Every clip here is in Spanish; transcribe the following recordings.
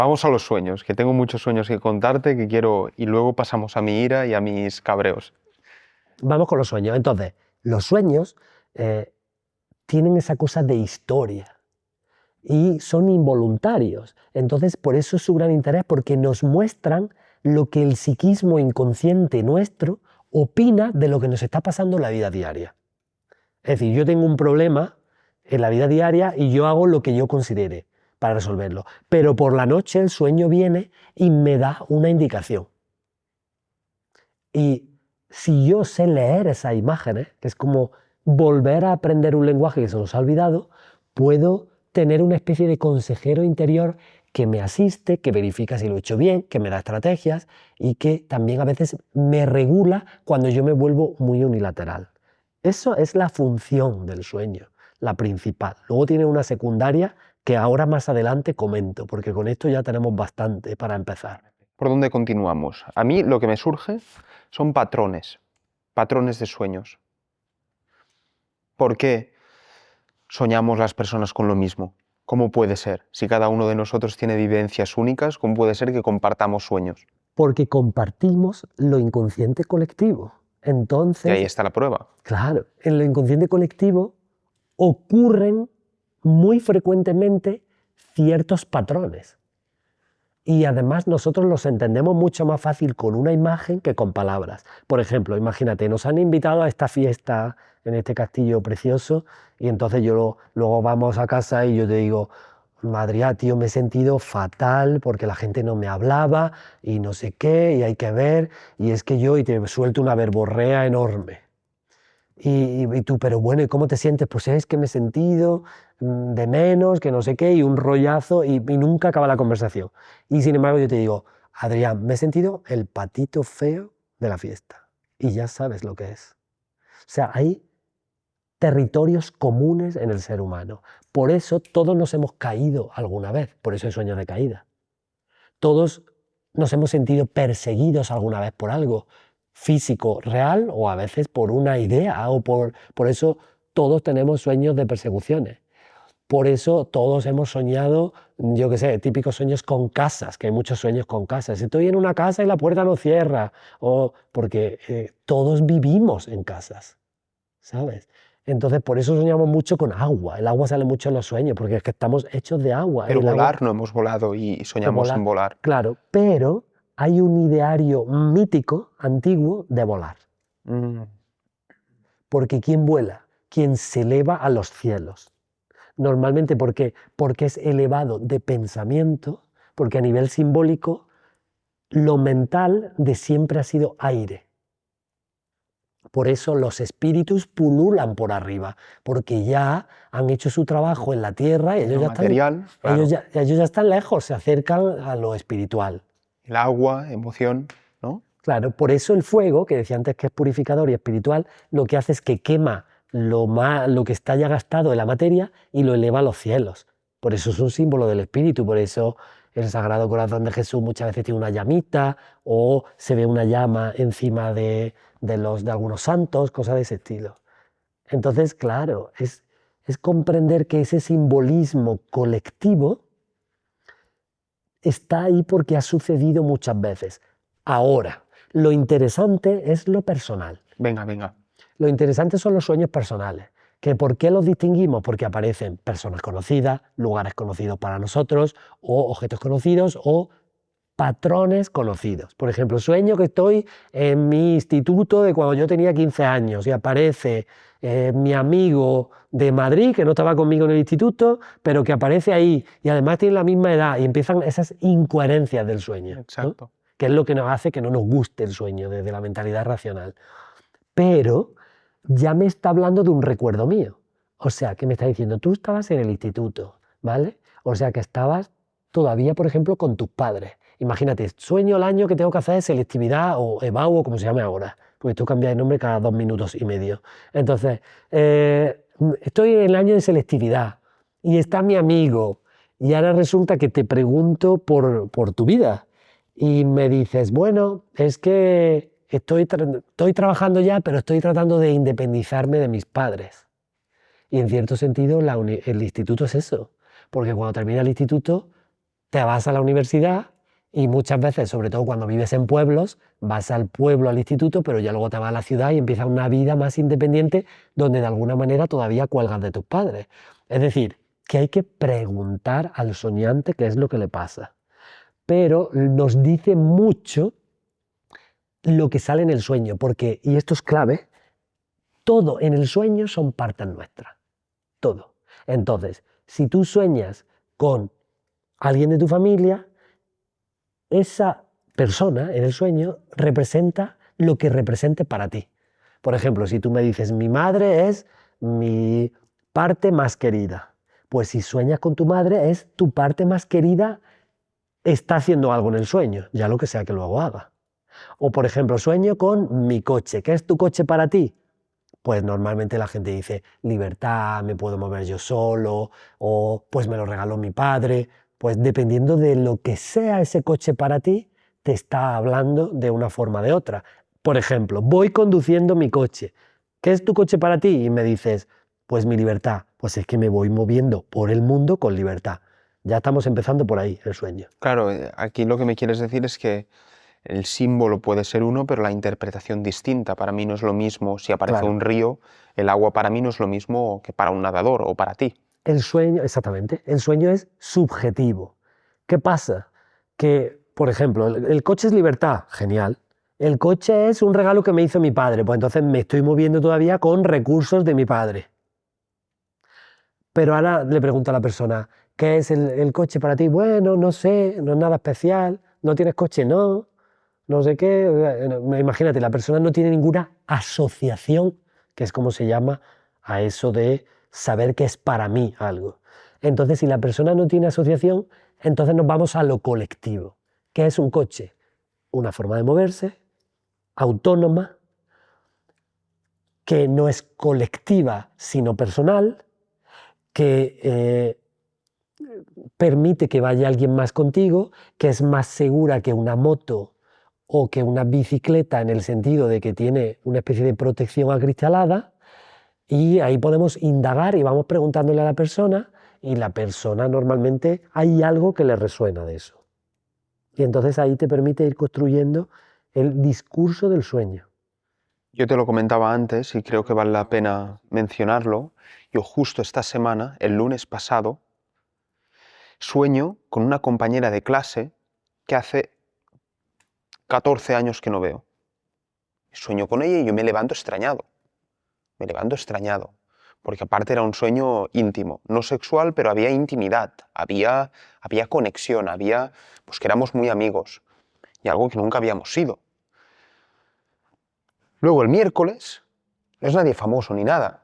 Vamos a los sueños, que tengo muchos sueños que contarte que quiero, y luego pasamos a mi ira y a mis cabreos. Vamos con los sueños. Entonces, los sueños tienen esa cosa de historia y son involuntarios. Entonces, por eso es su gran interés, porque nos muestran lo que el psiquismo inconsciente nuestro opina de lo que nos está pasando en la vida diaria. Es decir, yo tengo un problema en la vida diaria y yo hago lo que yo considere para resolverlo. Pero por la noche el sueño viene y me da una indicación. Y si yo sé leer esas imágenes, que es como volver a aprender un lenguaje que se nos ha olvidado, puedo tener una especie de consejero interior que me asiste, que verifica si lo he hecho bien, que me da estrategias y que también a veces me regula cuando yo me vuelvo muy unilateral. Eso es la función del sueño, la principal. Luego tiene una secundaria que ahora más adelante comento, porque con esto ya tenemos bastante para empezar. ¿Por dónde continuamos? A mí lo que me surge son patrones de sueños. ¿Por qué soñamos las personas con lo mismo? ¿Cómo puede ser? Si cada uno de nosotros tiene vivencias únicas, ¿cómo puede ser que compartamos sueños? Porque compartimos lo inconsciente colectivo. Entonces, Y ahí está la prueba. claro, en lo inconsciente colectivo ocurren muy frecuentemente ciertos patrones. Y además nosotros los entendemos mucho más fácil con una imagen que con palabras. Por ejemplo, imagínate, nos han invitado a esta fiesta en este castillo precioso y entonces luego vamos a casa y yo te digo, Adrià, tío, me he sentido fatal porque la gente no me hablaba y no sé qué, y hay que ver, y es que yo, y te suelto una verborrea enorme. Y tú, pero bueno, ¿y cómo te sientes? Pues es que me he sentido de menos, que no sé qué, y un rollazo, y nunca acaba la conversación. Y sin embargo yo te digo, Adrián, me he sentido el patito feo de la fiesta. Y ya sabes lo que es. O sea, hay territorios comunes en el ser humano. Por eso todos nos hemos caído alguna vez, por eso hay sueños de caída. Todos nos hemos sentido perseguidos alguna vez por algo físico real o a veces por una idea o por eso todos tenemos sueños de persecuciones. Por eso todos hemos soñado, yo qué sé, típicos sueños con casas, que hay muchos sueños con casas. Estoy en una casa y la puerta no cierra, o porque todos vivimos en casas, ¿sabes? Entonces por eso soñamos mucho con agua. El agua sale mucho en los sueños, porque es que estamos hechos de agua. Pero El volar, agua, no hemos volado y soñamos volar, en volar. claro, pero hay un ideario mítico, antiguo, de volar. Porque ¿quién vuela? Quien se eleva a los cielos. Normalmente, ¿por qué? Porque es elevado de pensamiento, porque a nivel simbólico lo mental de siempre ha sido aire. Por eso los espíritus pululan por arriba, porque ya han hecho su trabajo en la tierra y ellos, Claro. ellos ya están lejos, se acercan a lo espiritual. El agua, emoción, ¿no? Claro, por eso el fuego, que decía antes que es purificador y espiritual, lo que hace es que quema lo que está ya gastado en la materia y lo eleva a los cielos. Por eso es un símbolo del espíritu, por eso el Sagrado Corazón de Jesús muchas veces tiene una llamita o se ve una llama encima de algunos santos, cosas de ese estilo. Entonces, claro, es comprender que ese simbolismo colectivo está ahí porque ha sucedido muchas veces. Ahora, lo interesante es lo personal. Venga. Lo interesante son los sueños personales. ¿Que ¿Por qué los distinguimos? Porque aparecen personas conocidas, lugares conocidos para nosotros, o objetos conocidos, o patrones conocidos. Por ejemplo, sueño que estoy en mi instituto de cuando yo tenía 15 años y aparece mi amigo de Madrid, que no estaba conmigo en el instituto, pero que aparece ahí y además tiene la misma edad y empiezan esas incoherencias del sueño. Exacto. ¿No? Que es lo que nos hace que no nos guste el sueño desde la mentalidad racional. Pero ya me está hablando de un recuerdo mío. O sea, que me está diciendo, tú estabas en el instituto, ¿vale? O sea, que estabas todavía, por ejemplo, con tus padres. Imagínate, sueño el año que tengo que hacer selectividad o EBAU o como se llame ahora, porque tú cambias de nombre cada 2 minutos y medio. Entonces, estoy en el año de selectividad y está mi amigo y ahora resulta que te pregunto por tu vida y me dices, bueno, es que estoy trabajando ya, pero estoy tratando de independizarme de mis padres. Y en cierto sentido el instituto es eso, porque cuando termina el instituto te vas a la universidad y muchas veces, sobre todo cuando vives en pueblos, vas al pueblo, al instituto, pero ya luego te vas a la ciudad y empiezas una vida más independiente donde de alguna manera todavía cuelgas de tus padres. Es decir, que hay que preguntar al soñante qué es lo que le pasa. Pero nos dice mucho lo que sale en el sueño, porque, y esto es clave, todo en el sueño son partes nuestras. Todo. Entonces, si tú sueñas con alguien de tu familia, esa persona en el sueño representa lo que represente para ti. Por ejemplo, si tú me dices, mi madre es mi parte más querida, pues si sueñas con tu madre es tu parte más querida está haciendo algo en el sueño, ya lo que sea que luego haga. O por ejemplo, sueño con mi coche. ¿Qué es tu coche para ti? Pues normalmente la gente dice libertad, me puedo mover yo solo, o pues me lo regaló mi padre. Pues dependiendo de lo que sea ese coche para ti, te está hablando de una forma o de otra. Por ejemplo, voy conduciendo mi coche. ¿Qué es tu coche para ti? Y me dices, pues mi libertad. Pues es que me voy moviendo por el mundo con libertad. Ya estamos empezando por ahí, el sueño. Claro, aquí lo que me quieres decir es que el símbolo puede ser uno, pero la interpretación distinta. Para mí no es lo mismo si aparece Claro. un río, el agua para mí no es lo mismo que para un nadador o para ti. El sueño, exactamente, el sueño es subjetivo. ¿Qué pasa? Que, por ejemplo, el coche es libertad, genial. El coche es un regalo que me hizo mi padre, pues entonces me estoy moviendo todavía con recursos de mi padre. Pero ahora le pregunto a la persona, ¿qué es el coche para ti? Bueno, no sé, no es nada especial, no tienes coche, no, no sé qué. Imagínate, la persona no tiene ninguna asociación, que es como se llama a eso de saber que es para mí algo. Entonces, si la persona no tiene asociación, entonces nos vamos a lo colectivo. ¿Qué es un coche? Una forma de moverse, autónoma, que no es colectiva, sino personal, que permite que vaya alguien más contigo, que es más segura que una moto o que una bicicleta en el sentido de que tiene una especie de protección acristalada, y ahí podemos indagar y vamos preguntándole a la persona y la persona normalmente hay algo que le resuena de eso. Y entonces ahí te permite ir construyendo el discurso del sueño. Yo te lo comentaba antes y creo que vale la pena mencionarlo. Yo justo esta semana, el lunes pasado, sueño con una compañera de clase que hace 14 años que no veo. Sueño con ella y yo me levanto extrañado. Me levanto extrañado. Porque aparte era un sueño íntimo, no sexual, pero había intimidad, había conexión, pues que éramos muy amigos y algo que nunca habíamos sido. Luego el miércoles, no es nadie famoso ni nada,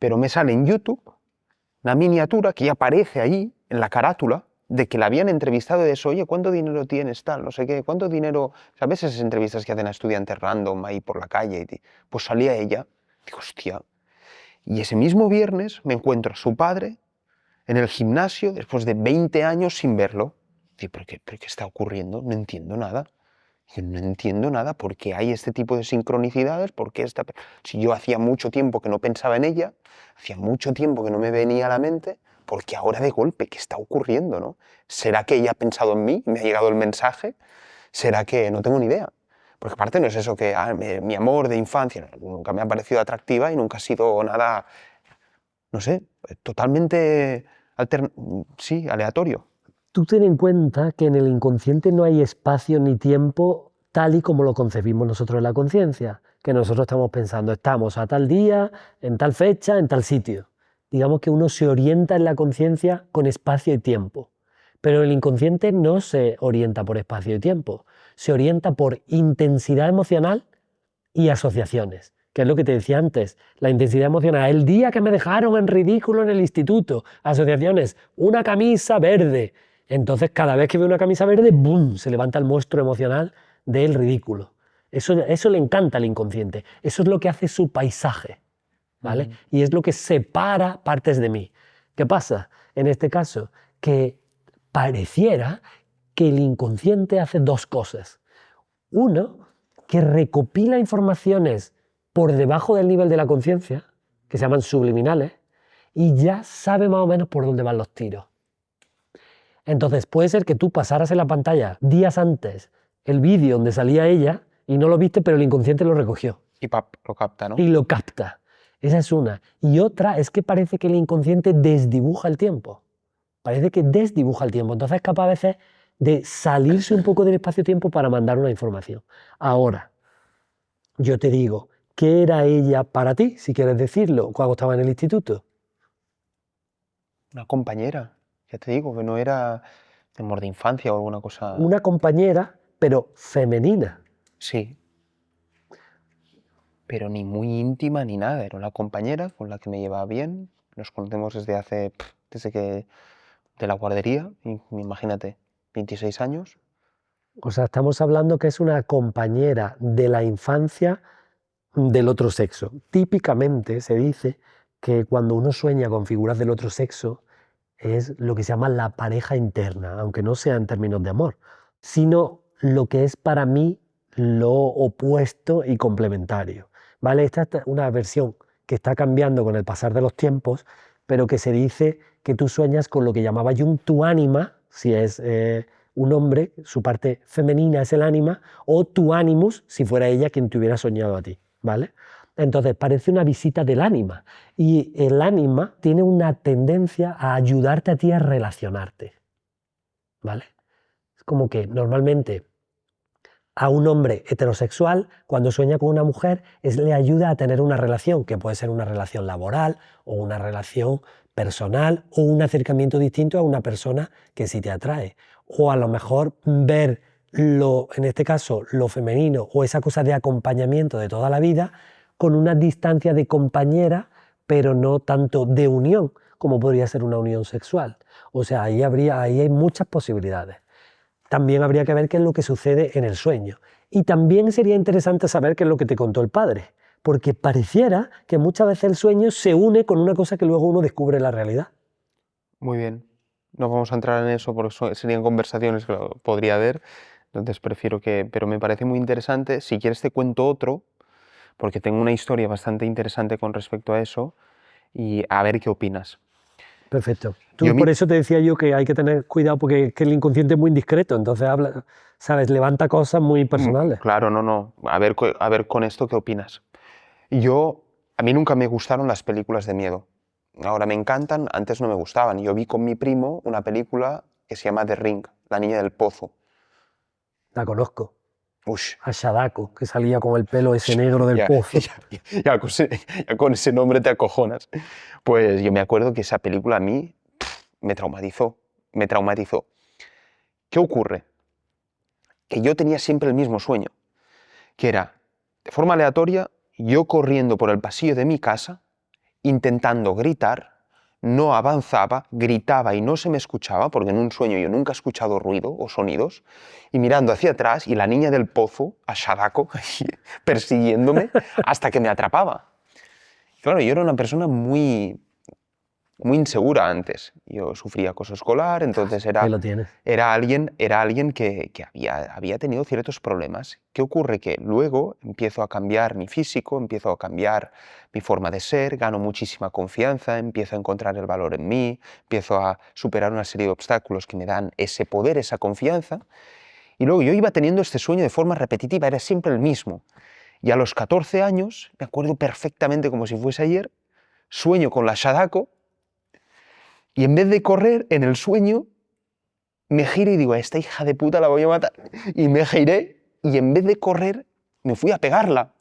pero me sale en YouTube una miniatura que ya aparece ahí, en la carátula, de que la habían entrevistado de eso, oye, ¿cuánto dinero tienes? Tal, no sé qué, ¿cuánto dinero? ¿Sabes esas entrevistas que hacen a estudiantes random ahí por la calle? Pues salía ella, digo, hostia. Y ese mismo viernes me encuentro a su padre en el gimnasio después de 20 años sin verlo. Digo, ¿pero qué está ocurriendo? No entiendo nada. Yo no entiendo nada por qué hay este tipo de sincronicidades, por qué si yo hacía mucho tiempo que no pensaba en ella, hacía mucho tiempo que no me venía a la mente, porque ahora de golpe, ¿qué está ocurriendo, no? ¿Será que ella ha pensado en mí? ¿Me ha llegado el mensaje? ¿Será que no tengo ni idea? Porque aparte no es eso que mi amor de infancia nunca me ha parecido atractiva y nunca ha sido nada, no sé, totalmente sí, aleatorio. Tú ten en cuenta que en el inconsciente no hay espacio ni tiempo tal y como lo concebimos nosotros en la conciencia, que nosotros estamos pensando, estamos a tal día, en tal fecha, en tal sitio. Digamos que uno se orienta en la conciencia con espacio y tiempo, pero el inconsciente no se orienta por espacio y tiempo, se orienta por intensidad emocional y asociaciones, que es lo que te decía antes, la intensidad emocional. El día que me dejaron en ridículo en el instituto, asociaciones, una camisa verde. Entonces cada vez que veo una camisa verde, ¡bum!, se levanta el monstruo emocional del ridículo. Eso le encanta al inconsciente, eso es lo que hace su paisaje, ¿vale? Y es lo que separa partes de mí. ¿Qué pasa? En este caso, que pareciera que el inconsciente hace dos cosas. Uno, que recopila informaciones por debajo del nivel de la conciencia, que se llaman subliminales, y ya sabe más o menos por dónde van los tiros. Entonces puede ser que tú pasaras en la pantalla días antes el vídeo donde salía ella y no lo viste, pero el inconsciente lo recogió Y pap, lo capta, ¿no? y lo capta. Esa es una. Y otra es que parece que el inconsciente desdibuja el tiempo. Parece que desdibuja el tiempo. Entonces es capaz a veces de salirse un poco del espacio-tiempo para mandar una información. Ahora, yo te digo, ¿qué era ella para ti, si quieres decirlo, cuando estaba en el instituto? Una compañera. Ya te digo, que no era amor de infancia o alguna cosa. Una compañera, pero femenina. Sí. Pero ni muy íntima ni nada. Era una compañera con la que me llevaba bien. Nos conocemos desde que de la guardería, imagínate, 26 años. O sea, estamos hablando que es una compañera de la infancia del otro sexo. Típicamente se dice que cuando uno sueña con figuras del otro sexo es lo que se llama la pareja interna, aunque no sea en términos de amor, sino lo que es para mí lo opuesto y complementario. ¿Vale? Esta es una versión que está cambiando con el pasar de los tiempos, pero que se dice que tú sueñas con lo que llamaba Jung tu ánima, si es un hombre, su parte femenina es el ánima, o tu animus, si fuera ella quien te hubiera soñado a ti. ¿Vale? Entonces parece una visita del ánima y el ánima tiene una tendencia a ayudarte a ti a relacionarte. ¿Vale? Es como que normalmente a un hombre heterosexual, cuando sueña con una mujer, le ayuda a tener una relación, que puede ser una relación laboral o una relación personal o un acercamiento distinto a una persona que sí te atrae. O a lo mejor ver en este caso, lo femenino o esa cosa de acompañamiento de toda la vida con una distancia de compañera, pero no tanto de unión, como podría ser una unión sexual. O sea, ahí hay muchas posibilidades. También habría que ver qué es lo que sucede en el sueño. Y también sería interesante saber qué es lo que te contó el padre, porque pareciera que muchas veces el sueño se une con una cosa que luego uno descubre en la realidad. Muy bien. No vamos a entrar en eso porque serían conversaciones que podría haber, entonces prefiero que... Pero me parece muy interesante. Si quieres te cuento otro, porque tengo una historia bastante interesante con respecto a eso y a ver qué opinas. Perfecto. Yo Por eso te decía yo que hay que tener cuidado porque que el inconsciente es muy indiscreto, entonces habla, ¿sabes? Levanta cosas muy personales. Claro, no. A ver con esto qué opinas. A mí nunca me gustaron las películas de miedo. Ahora me encantan, antes no me gustaban. Yo vi con mi primo una película que se llama The Ring, La niña del pozo. La conozco. Ush, A Sadako, que salía con el pelo ese negro del ya, pozo. ya con ese nombre te acojonas. Pues yo me acuerdo que esa película a mí me traumatizó, me traumatizó. ¿Qué ocurre? Que yo tenía siempre el mismo sueño, que era, de forma aleatoria, yo corriendo por el pasillo de mi casa, intentando gritar, no avanzaba, gritaba y no se me escuchaba, porque en un sueño yo nunca he escuchado ruido o sonidos, y mirando hacia atrás, y la niña del pozo, a Sadako, persiguiéndome hasta que me atrapaba. Claro, yo era una persona muy insegura antes. Yo sufría acoso escolar, entonces Ahí lo tienes. era alguien que había tenido ciertos problemas. ¿Qué ocurre? Que luego empiezo a cambiar mi físico, empiezo a cambiar mi forma de ser, gano muchísima confianza, empiezo a encontrar el valor en mí, empiezo a superar una serie de obstáculos que me dan ese poder, esa confianza. Y luego yo iba teniendo este sueño de forma repetitiva, era siempre el mismo. Y a los 14 años, me acuerdo perfectamente como si fuese ayer, sueño con la Sadako. Y en vez de correr en el sueño, me giro y digo, a esta hija de puta la voy a matar. Y me giré y en vez de correr, me fui a pegarla.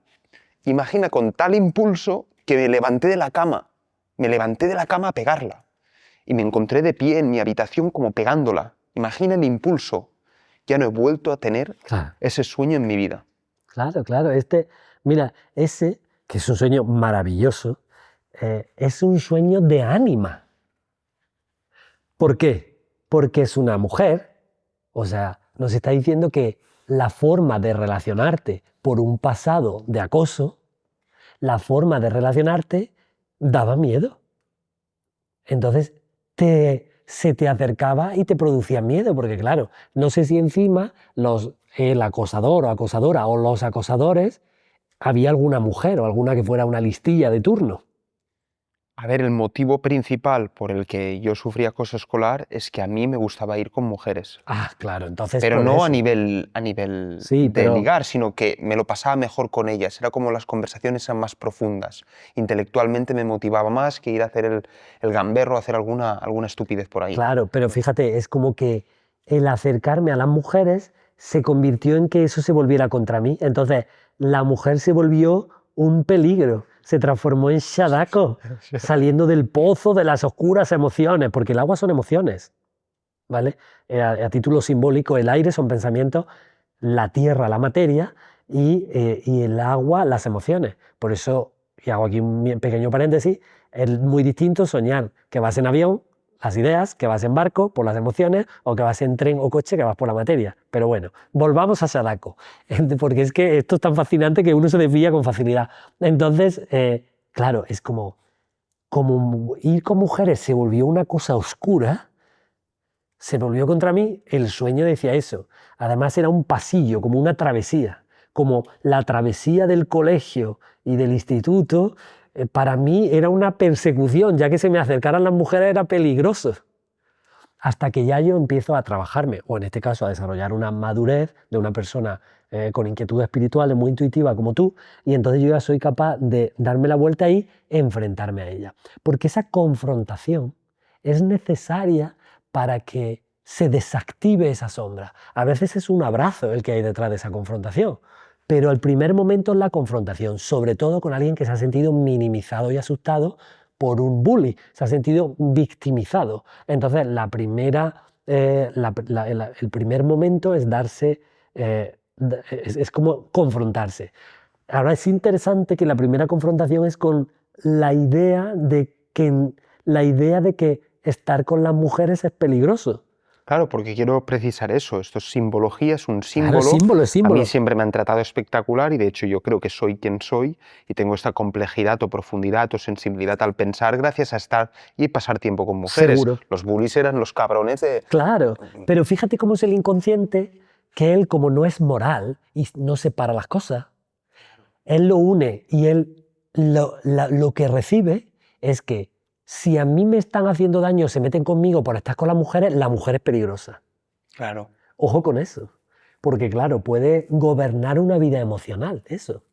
Imagina, con tal impulso que me levanté de la cama. Me levanté de la cama a pegarla. Y me encontré de pie en mi habitación como pegándola. Imagina el impulso. Ya no he vuelto a tener ese sueño en mi vida. Claro. Mira, ese, que es un sueño maravilloso, es un sueño de ánima. ¿Por qué? Porque es una mujer, o sea, nos está diciendo que la forma de relacionarte por un pasado de acoso, la forma de relacionarte daba miedo. Entonces se te acercaba y te producía miedo, porque claro, no sé si encima el acosador o acosadora o los acosadores había alguna mujer o alguna que fuera una listilla de turno. A ver, el motivo principal por el que yo sufría acoso escolar es que a mí me gustaba ir con mujeres. Ah, claro, entonces Pero por no eso. a nivel Sí, de pero ligar, sino que me lo pasaba mejor con ellas. Era como las conversaciones eran más profundas. Intelectualmente me motivaba más que ir a hacer el gamberro, hacer alguna estupidez por ahí. claro, pero fíjate, es como que el acercarme a las mujeres se convirtió en que eso se volviera contra mí. Entonces, la mujer se volvió un peligro, se transformó en Sadako, saliendo del pozo de las oscuras emociones, porque el agua son emociones, ¿vale? A título simbólico, el aire son pensamientos, la tierra, la materia, y el agua, las emociones. Por eso, y hago aquí un pequeño paréntesis, es muy distinto soñar que vas en avión, las ideas, que vas en barco por las emociones, o que vas en tren o coche, que vas por la materia. Pero bueno, volvamos a Sadako, porque es que esto es tan fascinante que uno se desvía con facilidad. Entonces, claro, es como ir con mujeres se volvió una cosa oscura, se volvió contra mí, el sueño decía eso. Además era un pasillo, como una travesía, como la travesía del colegio y del instituto. Para mí era una persecución, ya que se me acercaran las mujeres era peligroso. Hasta que ya yo empiezo a trabajarme, o en este caso a desarrollar una madurez de una persona con inquietudes espirituales muy intuitiva como tú, y entonces yo ya soy capaz de darme la vuelta y enfrentarme a ella. Porque esa confrontación es necesaria para que se desactive esa sombra. A veces es un abrazo el que hay detrás de esa confrontación, pero el primer momento es la confrontación, sobre todo con alguien que se ha sentido minimizado y asustado por un bully, se ha sentido victimizado. Entonces, el primer momento es darse, es como confrontarse. Ahora es interesante que la primera confrontación es con la idea de que estar con las mujeres es peligroso. Claro, porque quiero precisar eso. Esto es simbología, es un Claro, es símbolo. símbolo, es A mí símbolo. siempre me han tratado espectacular y de hecho yo creo que soy quien soy y tengo esta complejidad o profundidad o sensibilidad al pensar gracias a estar y pasar tiempo con mujeres. Seguro. Los bullies eran los cabrones de... Claro, pero fíjate cómo es el inconsciente, que él como no es moral y no separa las cosas, él lo une y él lo que recibe es que si a mí me están haciendo daño, se meten conmigo por estar con las mujeres, la mujer es peligrosa. Claro, Ojo con eso, porque claro, puede gobernar una vida emocional, eso.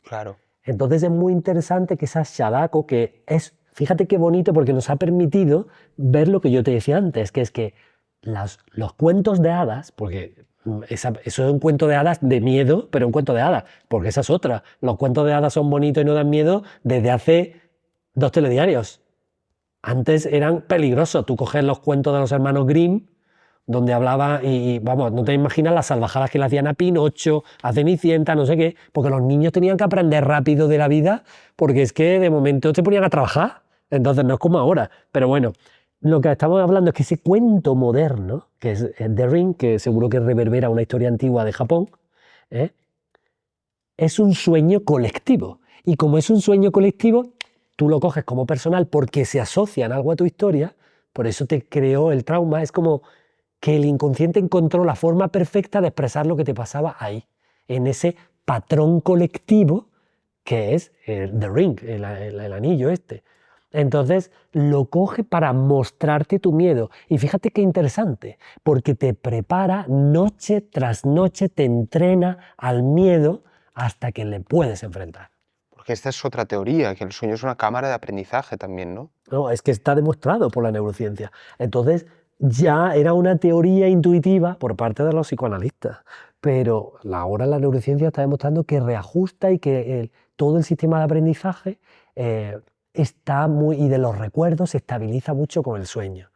claro. Entonces es muy interesante que esa Sadako, que es, fíjate qué bonito porque nos ha permitido ver lo que yo te decía antes, que es que los cuentos de hadas, porque eso es un cuento de hadas de miedo, pero un cuento de hadas, porque esa es otra. Los cuentos de hadas son bonitos y no dan miedo desde hace 2 telediarios. Antes eran peligrosos. Tú coges los cuentos de los hermanos Grimm, donde hablaba, y vamos, no te imaginas las salvajadas que le hacían a Pinocho, a Cenicienta, no sé qué, porque los niños tenían que aprender rápido de la vida, porque es que de momento te ponían a trabajar. Entonces no es como ahora. Pero bueno, lo que estamos hablando es que ese cuento moderno, que es The Ring, que seguro que reverbera una historia antigua de Japón, ¿eh? Es un sueño colectivo. Y como es un sueño colectivo, tú lo coges como personal porque se asocian algo a tu historia, por eso te creó el trauma. Es como que el inconsciente encontró la forma perfecta de expresar lo que te pasaba ahí, en ese patrón colectivo que es The Ring, el anillo este. Entonces lo coge para mostrarte tu miedo. Y fíjate qué interesante, porque te prepara noche tras noche, te entrena al miedo hasta que le puedes enfrentar. Porque esta es otra teoría, que el sueño es una cámara de aprendizaje también, ¿no? No, es que está demostrado por la neurociencia. Entonces, ya era una teoría intuitiva por parte de los psicoanalistas, pero ahora la neurociencia está demostrando que reajusta y que todo el sistema de aprendizaje está muy, y de los recuerdos se estabiliza mucho con el sueño.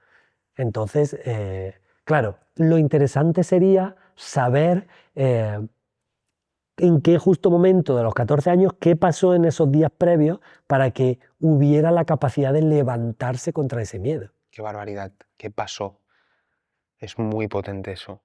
Entonces, claro, lo interesante sería saber en qué justo momento de los 14 años, qué pasó en esos días previos para que hubiera la capacidad de levantarse contra ese miedo. Qué barbaridad, qué pasó. Es muy potente eso.